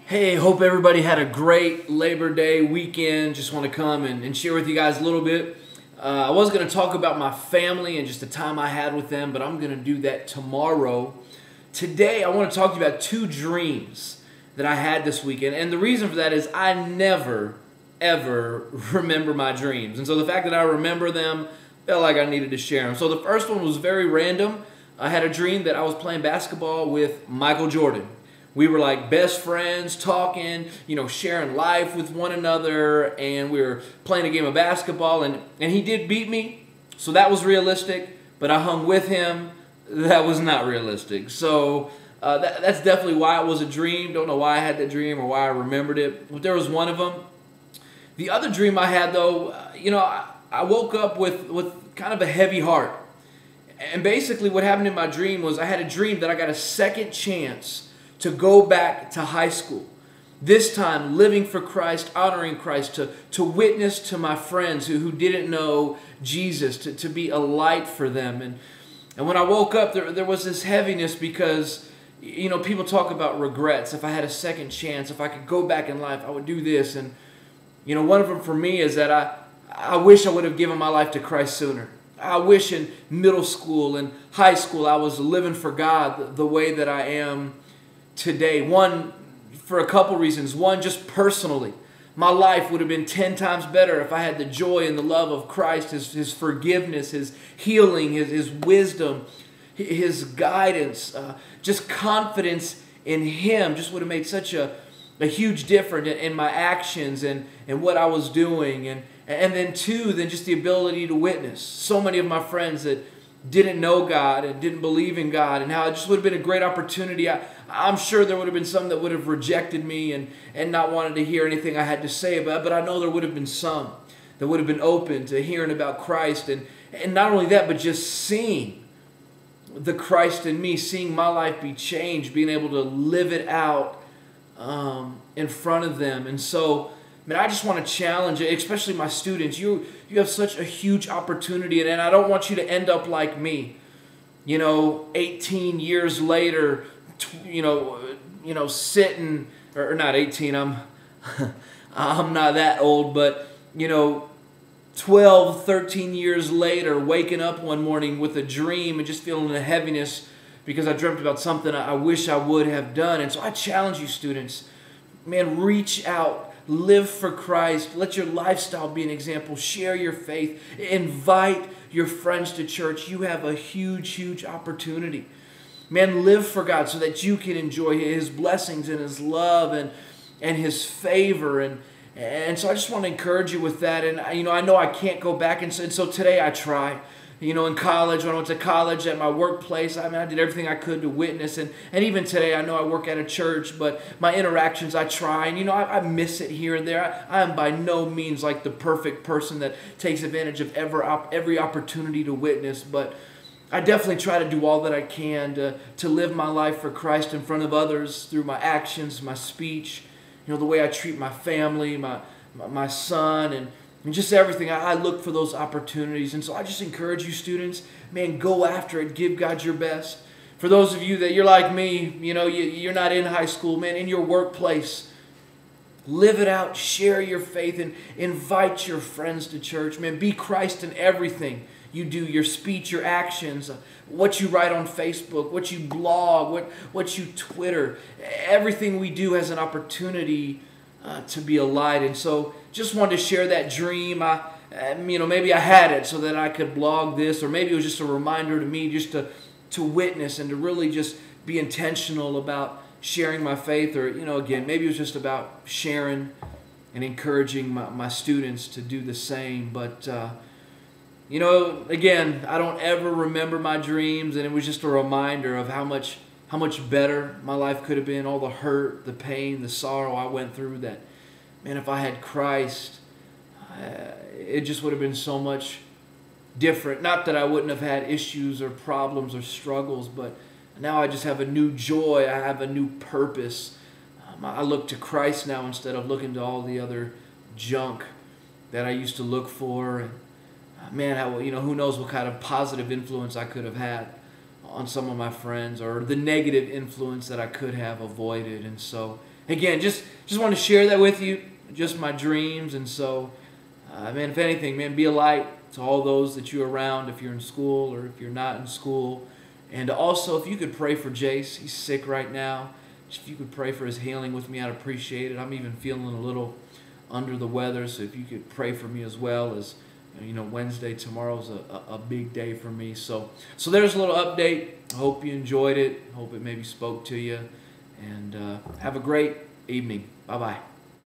Hey, hope everybody had a great Labor Day weekend. Just want to come and share with you guys a little bit. I was going to talk about my family and just the time I had with them, but I'm going to do that tomorrow. Today, I want to talk to you about two dreams that I had this weekend. And the reason for that is I never, ever remember my dreams. And so the fact that I remember them, felt like I needed to share them. So the first one was very random. I had a dream that I was playing basketball with Michael Jordan. We were like best friends, talking, sharing life with one another, and we were playing a game of basketball, and he did beat me, so that was realistic, but I hung with him. That was not realistic. So that's definitely why it was a dream. Don't know why I had that dream or why I remembered it, but there was one of them. The other dream I had, though, I woke up with kind of a heavy heart. And basically what happened in my dream was I had a dream that I got a second chance to go back to high school. This time, living for Christ, honoring Christ, to witness to my friends who didn't know Jesus, to be a light for them. And when I woke up, there was this heaviness because, people talk about regrets. If I had a second chance, if I could go back in life, I would do this. And, one of them for me is that I wish I would have given my life to Christ sooner. I wish in middle school and high school I was living for God the way that I am today. One, for a couple reasons. One, just personally, my life would have been 10 times better if I had the joy and the love of Christ, His forgiveness, His healing, His wisdom, His guidance, just confidence in Him just would have made such a huge difference in my actions and what I was doing. And then two, then just the ability to witness. So many of my friends that didn't know God and didn't believe in God, and how it just would have been a great opportunity. I'm sure there would have been some that would have rejected me and not wanted to hear anything I had to say about it, but I know there would have been some that would have been open to hearing about Christ, and not only that, but just seeing the Christ in me, seeing my life be changed, being able to live it out in front of them. And so, man, I just want to challenge, especially my students. You have such a huge opportunity, and I don't want you to end up like me. 18 years later, sitting, or not 18. I'm not that old, but 12, 13 years later, waking up one morning with a dream and just feeling the heaviness because I dreamt about something I wish I would have done. And so I challenge you, students, man, reach out. Live for Christ. Let your lifestyle be an example. Share your faith. Invite your friends to church. You have a huge, huge opportunity. Man, live for God so that you can enjoy His blessings and His love and His favor. And so I just want to encourage you with that. And I know I can't go back. And so today I try. In college, when I went to college, at my workplace, I did everything I could to witness. And even today, I know I work at a church, but my interactions, I try. And, I miss it here and there. I am by no means like the perfect person that takes advantage of every opportunity to witness. But I definitely try to do all that I can to live my life for Christ in front of others through my actions, my speech, the way I treat my family, my son, and just everything. I look for those opportunities. And so I just encourage you, students, man, go after it. Give God your best. For those of you that you're like me, you're not in high school, man, in your workplace, live it out. Share your faith and invite your friends to church. Man, be Christ in everything you do, your speech, your actions, what you write on Facebook, what you blog, what you Twitter. Everything we do has an opportunity to be a light. And so just wanted to share that dream. Maybe I had it so that I could blog this, or maybe it was just a reminder to me just to witness and to really just be intentional about sharing my faith, or again, maybe it was just about sharing and encouraging my students to do the same. But again, I don't ever remember my dreams, and it was just a reminder of how much better my life could have been, all the hurt, the pain, the sorrow I went through, that, man, if I had Christ, it just would have been so much different. Not that I wouldn't have had issues or problems or struggles, but now I just have a new joy. I have a new purpose. I look to Christ now instead of looking to all the other junk that I used to look for. And man, who knows what kind of positive influence I could have had on some of my friends, or the negative influence that I could have avoided. And so, again, just wanted to share that with you, just my dreams. And so, man, if anything, man, be a light to all those that you're around, if you're in school or if you're not in school. And also, if you could pray for Jace, he's sick right now. If you could pray for his healing with me, I'd appreciate it. I'm even feeling a little under the weather, so if you could pray for me as well. As you know, Wednesday, tomorrow's a big day for me. So there's a little update. I hope you enjoyed it. Hope it maybe spoke to you. And have a great evening. Bye-bye.